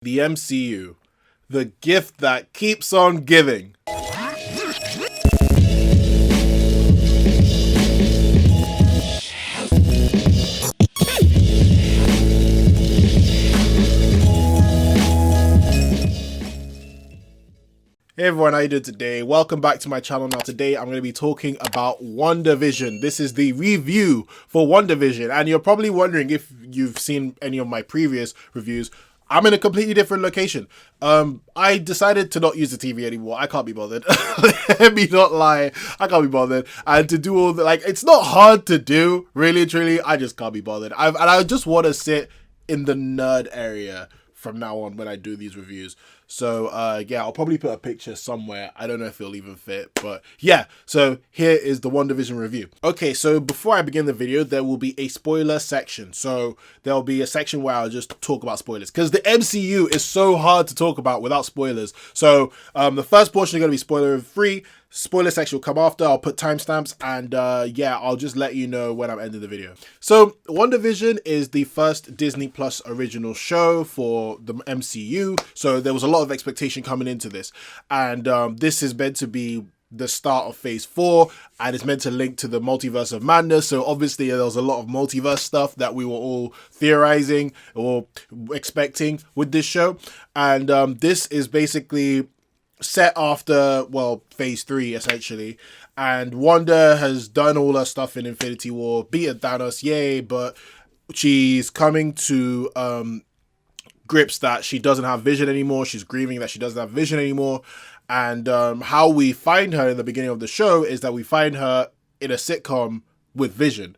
The MCU, the gift that keeps on giving. Hey everyone, how you doing today? Welcome back to my channel. Now today I'm going to be talking about Wandavision. This is the review for Wandavision, and you're probably wondering if you've seen any of my previous reviews. I'm in a completely different location. I decided to not use the TV anymore. I can't be bothered. Let me not lie. I can't be bothered. And to do all the, it's not hard to do, really, truly. I just can't be bothered. I just want to sit in the nerd area from now on when I do these reviews. So yeah, I'll probably put a picture somewhere. I don't know if it'll even fit, but yeah. So here is the WandaVision review. Okay, so before I begin the video, there will be a spoiler section. So there'll be a section where I'll just talk about spoilers, because the MCU is so hard to talk about without spoilers. So the first portion is going to be spoiler free. Spoiler section will come after. I'll put timestamps, and yeah, I'll just let you know when I'm ending the video. So WandaVision is the first Disney Plus original show for the MCU, so there was a lot of expectation coming into this, and this is meant to be the start of phase 4, and it's meant to link to the multiverse of madness. So obviously there was a lot of multiverse stuff that we were all theorizing or expecting with this show, and this is basically set after, well, phase 3 essentially, and Wanda has done all her stuff in Infinity War, beaten Thanos, yay, but she's coming to grips that she doesn't have Vision anymore. She's grieving that she doesn't have Vision anymore, and how we find her in the beginning of the show is that we find her in a sitcom with Vision.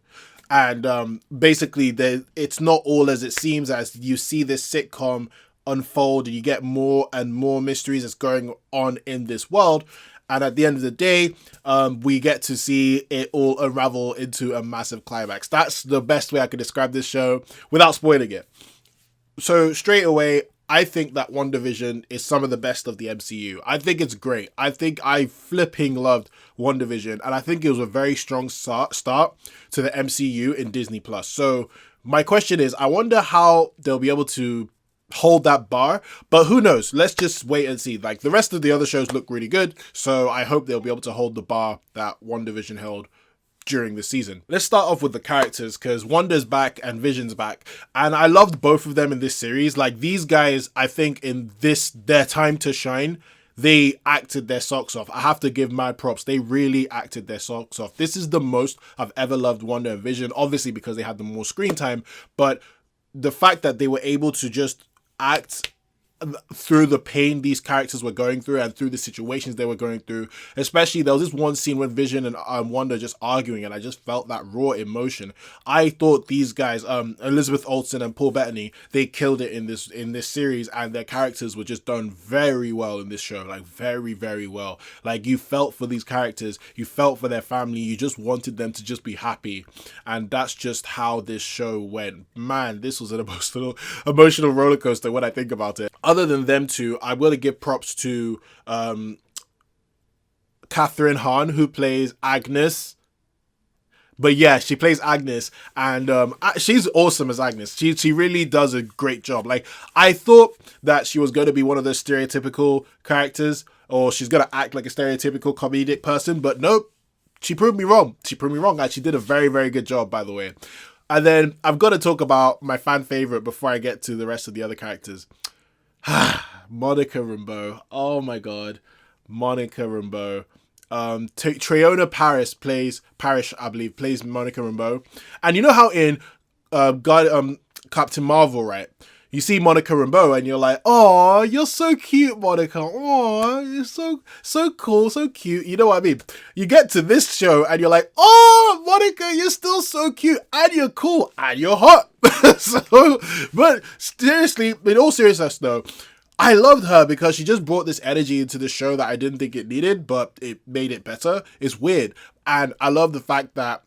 And basically it's not all as it seems, as you see this sitcom unfold and you get more and more mysteries that's going on in this world, and at the end of the day we get to see it all unravel into a massive climax. That's the best way I could describe this show without spoiling it. So straight away, I think that WandaVision is some of the best of the MCU. I think it's great. I think I flipping loved WandaVision, and I think it was a very strong start to the MCU in Disney Plus. So my question is, I wonder how they'll be able to hold that bar, but who knows? Let's just wait and see. Like, the rest of the other shows look really good, so I hope they'll be able to hold the bar that WandaVision held during the season. Let's start off with the characters, because Wanda's back and Vision's back, and I loved both of them in this series. Like, these guys, I think in their time to shine, they acted their socks off. I have to give mad props. They really acted their socks off. This is the most I've ever loved Wanda and Vision, obviously because they had the more screen time, but the fact that they were able to just act through the pain these characters were going through and through the situations they were going through. Especially there was this one scene with Vision and Wanda just arguing, and I just felt that raw emotion. I thought these guys, Elizabeth Olsen and Paul Bettany, they killed it in this series, and their characters were just done very well in this show. Like, very, very well. Like, you felt for these characters, you felt for their family, you just wanted them to just be happy, and that's just how this show went. Man, this was an emotional roller coaster when I think about it. Other than them two, I'm going to give props to Catherine Hahn, who plays Agnes. But yeah, she plays Agnes, and she's awesome as Agnes. She really does a great job. Like, I thought that she was going to be one of those stereotypical characters, or she's going to act like a stereotypical comedic person, but nope, she proved me wrong. She proved me wrong, and she did a very, very good job, by the way. And then I've got to talk about my fan favorite before I get to the rest of the other characters. Monica Rambeau. Oh my god, Monica Rambeau. Trayona Parrish, I believe, plays Monica Rambeau. And you know how in Captain Marvel, right? You see Monica Rambeau and you're like, oh, you're so cute, Monica. Oh, you're so cool, so cute. You know what I mean? You get to this show and you're like, oh, Monica, you're still so cute, and you're cool, and you're hot. But seriously, in all seriousness though, I loved her because she just brought this energy into the show that I didn't think it needed, but it made it better. It's weird. And I love the fact that,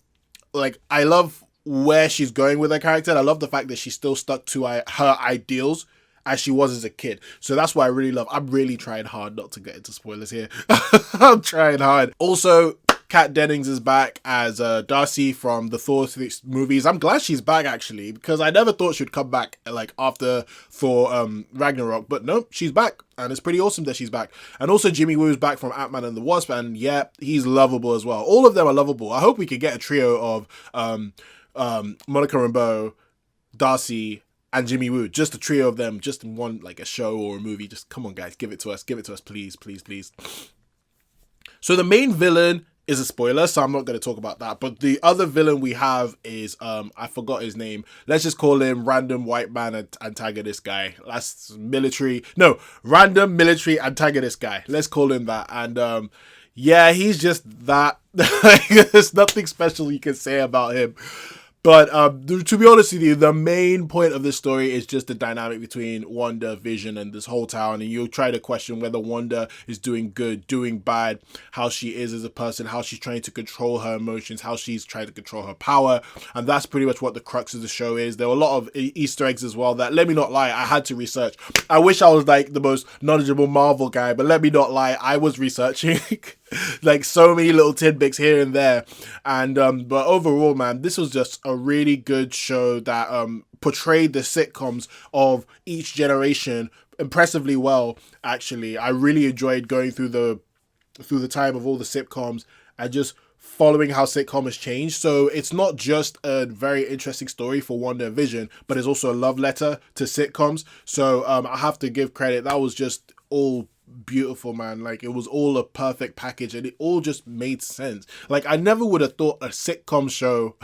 like, I love where she's going with her character. And I love the fact that she's still stuck to her ideals as she was as a kid. So that's what I really love. I'm really trying hard not to get into spoilers here. I'm trying hard. Also, Kat Dennings is back as Darcy from the Thor movies. I'm glad she's back, actually, because I never thought she'd come back like after Thor Ragnarok, but no, she's back, and it's pretty awesome that she's back. And also Jimmy Woo's back from Ant-Man and the Wasp, and yeah, he's lovable as well. All of them are lovable. I hope we could get a trio of Monica Rambeau, Darcy, and Jimmy Woo, just a trio of them, just in one, like a show or a movie. Just come on, guys, give it to us, please, please, please. So the main villain is a spoiler, so I'm not going to talk about that. But the other villain we have is, I forgot his name. Let's just call him random white man antagonist guy. That's random military antagonist guy. Let's call him that. And yeah, he's just that. There's nothing special you can say about him. But to be honest with you, the main point of this story is just the dynamic between Wandavision and this whole town. And you'll try to question whether Wanda is doing good, doing bad, how she is as a person, how she's trying to control her emotions, how she's trying to control her power. And that's pretty much what the crux of the show is. There were a lot of Easter eggs as well that, let me not lie, I had to research. I wish I was like the most knowledgeable Marvel guy, but let me not lie, I was researching. Like so many little tidbits here and there. And but overall, man, this was just a really good show that portrayed the sitcoms of each generation impressively well. Actually, I really enjoyed going through the time of all the sitcoms and just following how sitcom has changed. So it's not just a very interesting story for WandaVision, but it's also a love letter to sitcoms. So I have to give credit. That was just all beautiful, man. Like, it was all a perfect package, and it all just made sense. Like, I never would have thought a sitcom show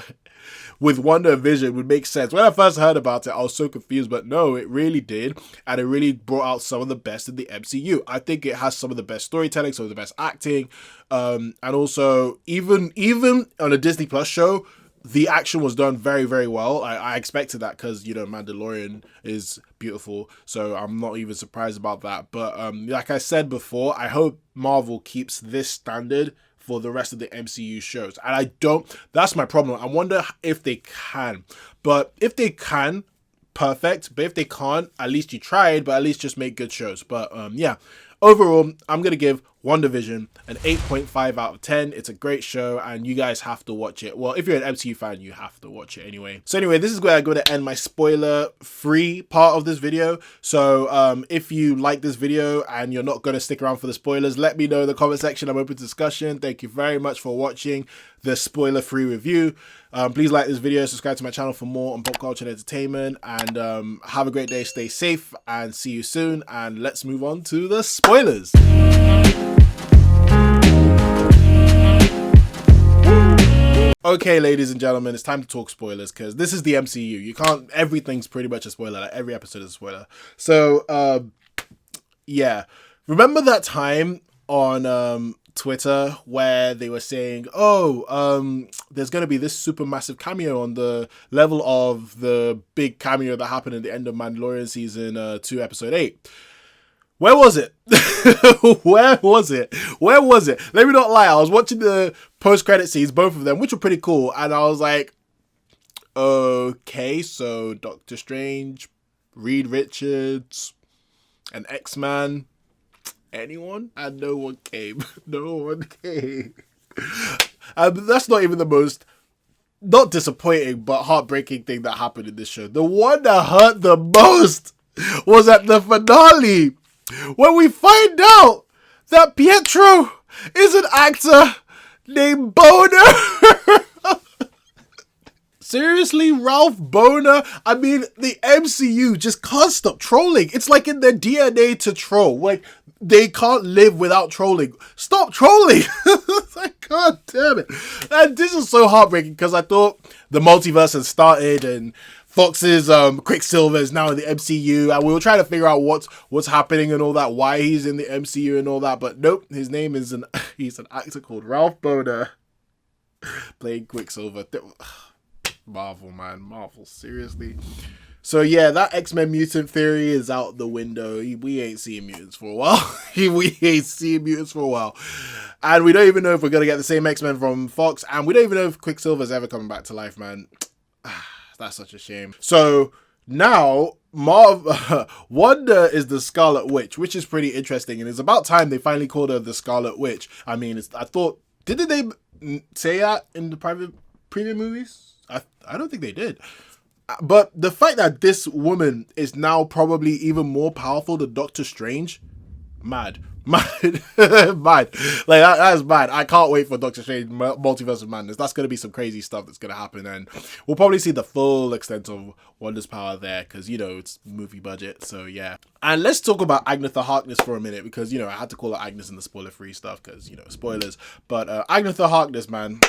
with WandaVision would make sense. When I first heard about it, I was so confused, but no, it really did, and it really brought out some of the best in the MCU. I think it has some of the best storytelling, some of the best acting, and also even on a Disney Plus show, the action was done very, very well. I expected that because, you know, Mandalorian is beautiful, so I'm not even surprised about that. But like I said before, I hope Marvel keeps this standard for the rest of the MCU shows. And I don't, that's my problem. I wonder if they can. But if they can, perfect. But if they can't, at least you tried, but at least just make good shows. But yeah, overall, I'm going to give WandaVision an 8.5 out of 10. It's a great show, and you guys have to watch it. Well, if you're an MCU fan, you have to watch it anyway. So anyway, this is where I'm going to end my spoiler-free part of this video. So if you like this video and you're not going to stick around for the spoilers, let me know in the comment section. I'm open to discussion. Thank you very much for watching the spoiler-free review. Please like this video, subscribe to my channel for more on pop culture and entertainment, and have a great day, stay safe, and see you soon. And let's move on to the spoilers. Okay, ladies and gentlemen, it's time to talk spoilers, because this is the MCU. You can't, everything's pretty much a spoiler. Like, every episode is a spoiler. So, yeah. Remember that time on Twitter where they were saying, oh, there's going to be this super massive cameo on the level of the big cameo that happened at the end of Mandalorian season 2, episode 8. Where was it? Where was it? Where was it? Let me not lie. I was watching the post-credit scenes, both of them, which were pretty cool. And I was like, okay, so Doctor Strange, Reed Richards, an X-Man, anyone? And no one came. No one came. That's not even the most, not disappointing, but heartbreaking thing that happened in this show. The one that hurt the most was at the finale, when we find out that Pietro is an actor named Boner. Seriously, Ralph Boner? I mean, the MCU just can't stop trolling. It's like in their DNA to troll. Like, they can't live without trolling. Stop trolling. Like, God damn it. And this is so heartbreaking, because I thought the multiverse had started and Fox's Quicksilver is now in the MCU, and we were trying to figure out what's happening and all that, why he's in the MCU and all that, but nope, his name is he's an actor called Ralph Boner playing Quicksilver. Marvel, man, Marvel, seriously. So yeah, that X-Men mutant theory is out the window. We ain't seeing mutants for a while. We ain't seeing mutants for a while. And we don't even know if we're going to get the same X-Men from Fox, and we don't even know if Quicksilver's ever coming back to life, man. That's such a shame. So now Wanda is the Scarlet Witch, which is pretty interesting, and it's about time they finally called her the Scarlet Witch. I mean, I thought, didn't they say that in the previous movies? I don't think they did. But the fact that this woman is now probably even more powerful than Doctor Strange, mad. Mad. Mad. Like, that is mad. I can't wait for Doctor Strange Multiverse of Madness. That's going to be some crazy stuff that's going to happen. And we'll probably see the full extent of Wanda's power there because, you know, it's movie budget. So, yeah. And let's talk about Agatha Harkness for a minute because, you know, I had to call her Agnes in the spoiler-free stuff because, you know, spoilers. But Agatha Harkness, man.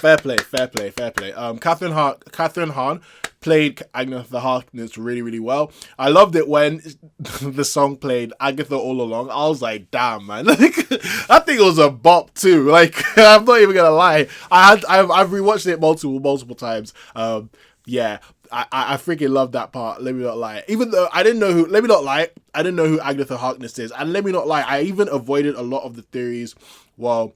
Fair play, fair play, fair play. Catherine Hahn played Agatha Harkness really, really well. I loved it when the song played Agatha All Along. I was like, damn, man. Like, I think it was a bop too. Like, I'm not even gonna lie. I've rewatched it multiple times. Yeah. I freaking love that part. Let me not lie. Even though I didn't know who, let me not lie, I didn't know who Agatha Harkness is. And let me not lie, I even avoided a lot of the theories. Well,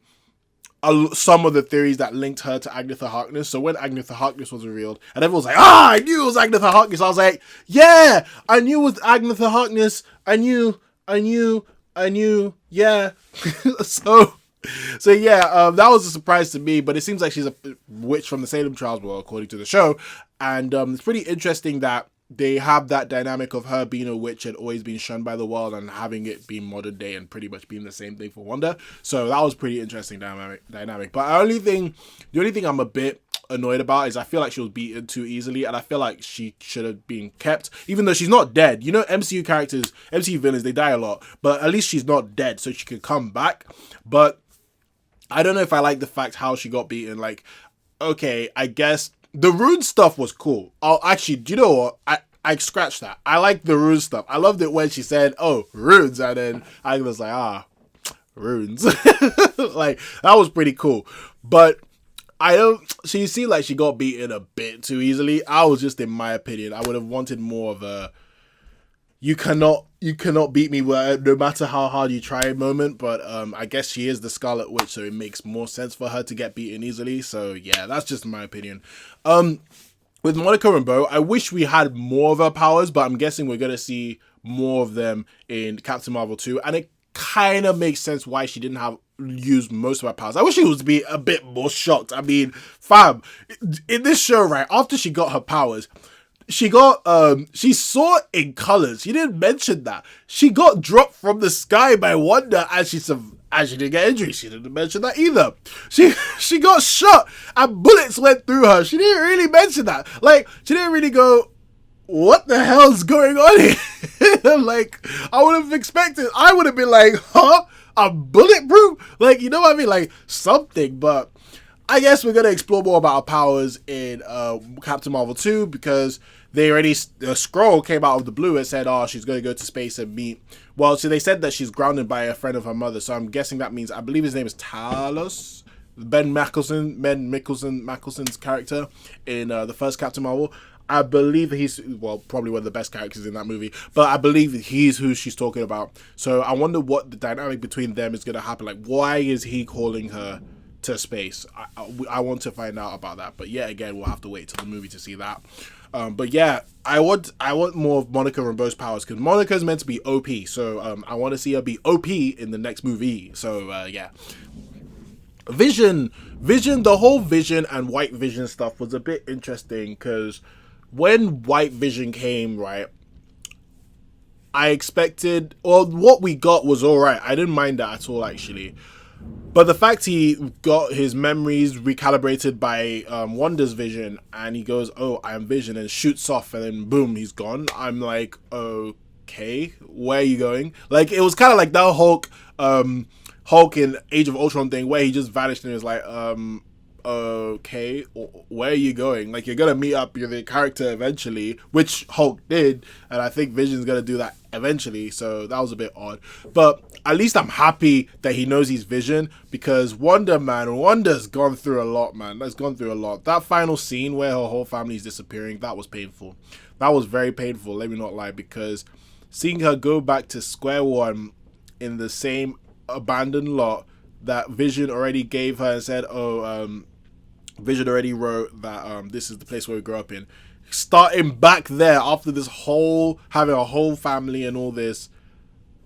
some of the theories that linked her to Agatha Harkness. So when Agatha Harkness was revealed, and everyone was like, I knew it was Agatha Harkness. I was like, yeah, I knew it was Agatha Harkness. I knew, yeah. So yeah, that was a surprise to me, but it seems like she's a witch from the Salem trials, well, according to the show. And it's pretty interesting that they have that dynamic of her being a witch and always being shunned by the world and having it be modern day and pretty much being the same thing for Wanda. So that was pretty interesting dynamic. But the only thing I'm a bit annoyed about is I feel like she was beaten too easily and I feel like she should have been kept, even though she's not dead. You know, MCU villains, they die a lot, but at least she's not dead so she could come back. But I don't know if I like the fact how she got beaten. Like, okay, I guess the rune stuff was cool. Oh, actually, do you know what? I scratched that. I like the rune stuff. I loved it when she said, oh, runes. And then I was like, runes. Like, that was pretty cool. But she seemed like she got beaten a bit too easily. I was just, in my opinion, I would have wanted more of a, you cannot beat me no matter how hard you try moment. But I guess she is the Scarlet Witch, so it makes more sense for her to get beaten easily. So yeah, that's just my opinion. With Monica Rambeau, I wish we had more of her powers, but I'm guessing we're gonna see more of them in Captain Marvel 2, and it kind of makes sense why she didn't use most of her powers. I wish she was to be a bit more shocked. I mean, fam, in this show, right, after she got her powers, she saw in colors. She didn't mention that. She got dropped from the sky by Wanda and she didn't get injured. She didn't mention that either. She got shot and bullets went through her. She didn't really mention that. Like, she didn't really go, what the hell's going on here? Like, I would have expected, I would have been like, huh? I'm bulletproof? Like, you know what I mean? Like, something, but I guess we're going to explore more about her powers in Captain Marvel 2 because a scroll came out of the blue and said, she's going to go to space and meet. Well, so they said that she's grounded by a friend of her mother. So I'm guessing that means, I believe his name is Talos, Ben Mickelsen's character in the first Captain Marvel. I believe he's, well, probably one of the best characters in that movie, but I believe he's who she's talking about. So I wonder what the dynamic between them is going to happen. Like, why is he calling her to space? I want to find out about that, but yeah, again, we'll have to wait till the movie to see that. But yeah, I want more of Monica Rambeau's powers because Monica's meant to be OP, so I want to see her be OP in the next movie. So yeah, Vision, the whole Vision and White Vision stuff was a bit interesting because when White Vision came, right, I expected, or what we got was all right. I didn't mind that at all, actually. But the fact he got his memories recalibrated by Wanda's vision, and he goes, oh, I am Vision, and shoots off, and then boom, he's gone. I'm like, okay, where are you going? Like, it was kind of like that Hulk in Age of Ultron thing, where he just vanished and was like, okay, where are you going? Like, you're gonna meet up with the character eventually, which Hulk did, and I think Vision's gonna do that eventually, so that was a bit odd. But at least I'm happy that he knows he's Vision, because Wanda's gone through a lot, man. That's gone through a lot. That final scene where her whole family's disappearing, that was painful. That was very painful, let me not lie, because seeing her go back to square one in the same abandoned lot that Vision already gave her and said, Vision already wrote that this is the place where we grew up in. Starting back there after this having a whole family and all this,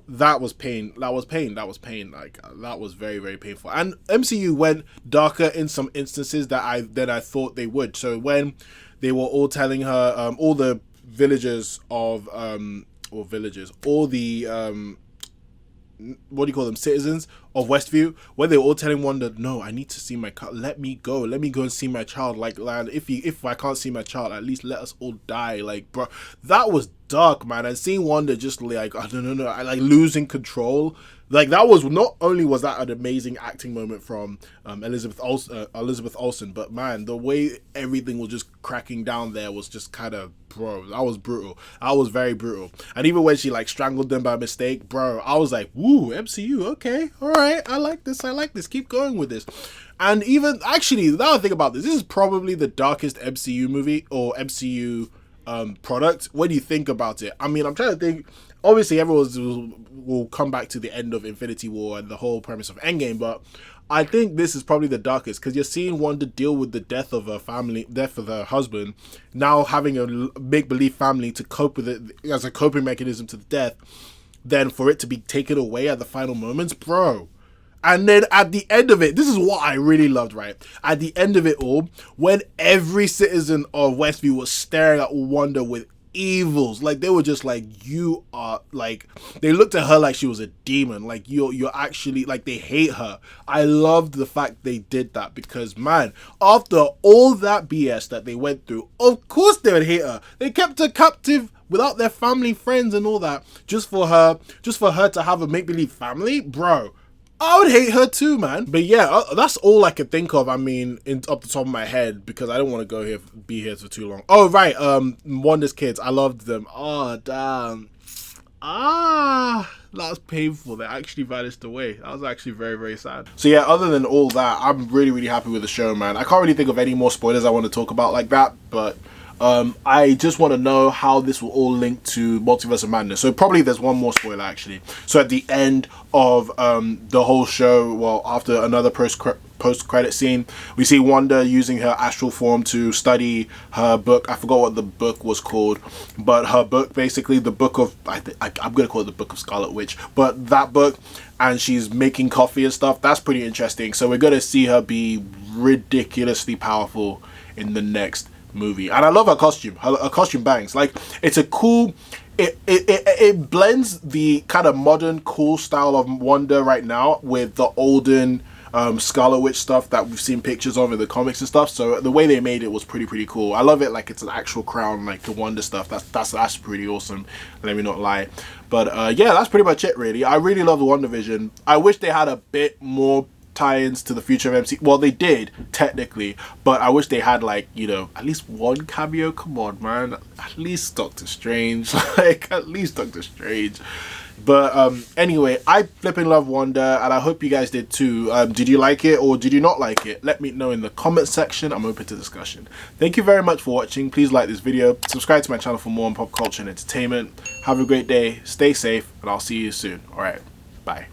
that was pain. That was pain. That was pain. Like that was very, very painful. And MCU went darker in some instances that I thought they would. So when they were all telling her, all the villagers of or villagers, all the what do you call them, citizens of Westview, when they were all telling Wanda, no, I need to see my child, let me go and see my child, like, land, if I can't see my child, at least let us all die. Like, bro, that was dark, man. And seeing Wanda just like, I don't know, like losing control, like that was, not only was that an amazing acting moment from Elizabeth Olsen, but man, the way everything was just cracking down there was just kind of, bro, that was brutal. That was very brutal. And even when she like strangled them by mistake, bro, I was like, woo, MCU, okay, all right, I like this, keep going with this. And even, actually, now I think about this is probably the darkest MCU movie or MCU product when you think about it. I mean, I'm trying to think. Obviously, everyone will come back to the end of Infinity War and the whole premise of Endgame, but I think this is probably the darkest, because you're seeing Wanda deal with the death of her husband, now having a make-believe family to cope with it as a coping mechanism to the death, then for it to be taken away at the final moments, bro. And then at the end of it, this is what I really loved, right? At the end of it all, when every citizen of Westview was staring at Wanda with evils, like they were just like, you are, like, they looked at her like she was a demon, like you're actually, like, they hate her. I loved the fact they did that, because man, after all that BS that they went through, of course they would hate her. They kept her captive without their family, friends and all that, just for her to have a make-believe family, bro. I would hate her too, man. But yeah, that's all I could think of. I mean, up the top of my head, because I don't want to be here for too long. Oh, right. Wanda's kids. I loved them. Oh, damn. That was painful. They actually vanished away. That was actually very, very sad. So yeah, other than all that, I'm really, really happy with the show, man. I can't really think of any more spoilers I want to talk about like that, but I just want to know how this will all link to Multiverse of Madness. So probably there's one more spoiler, actually. So at the end of the whole show, well, after another post-credit scene, we see Wanda using her astral form to study her book. I forgot what the book was called, but her book, basically the book of, I'm going to call it the Book of Scarlet Witch, but that book, and she's making coffee and stuff. That's pretty interesting. So we're going to see her be ridiculously powerful in the next movie. And I love her costume. Her costume bangs. Like, it's a cool, it blends the kind of modern cool style of Wanda right now with the olden Scarlet Witch stuff that we've seen pictures of in the comics and stuff. So the way they made it was pretty cool. I love it. Like, it's an actual crown, like the Wanda stuff. That's pretty awesome, let me not lie. But yeah, that's pretty much it, really. I really love the WandaVision. I wish they had a bit more tie-ins to the future of MC. Well, they did technically, but I wish they had, like, you know, at least one cameo. Come on, man, at least Doctor Strange. Like, at least Doctor Strange. But anyway, I flipping love Wanda, and I hope you guys did too. Did you like it or did you not like it? Let me know in the comment section. I'm open to discussion. Thank you very much for watching. Please like this video, subscribe to my channel for more on pop culture and entertainment. Have a great day, stay safe, and I'll see you soon. All right, bye.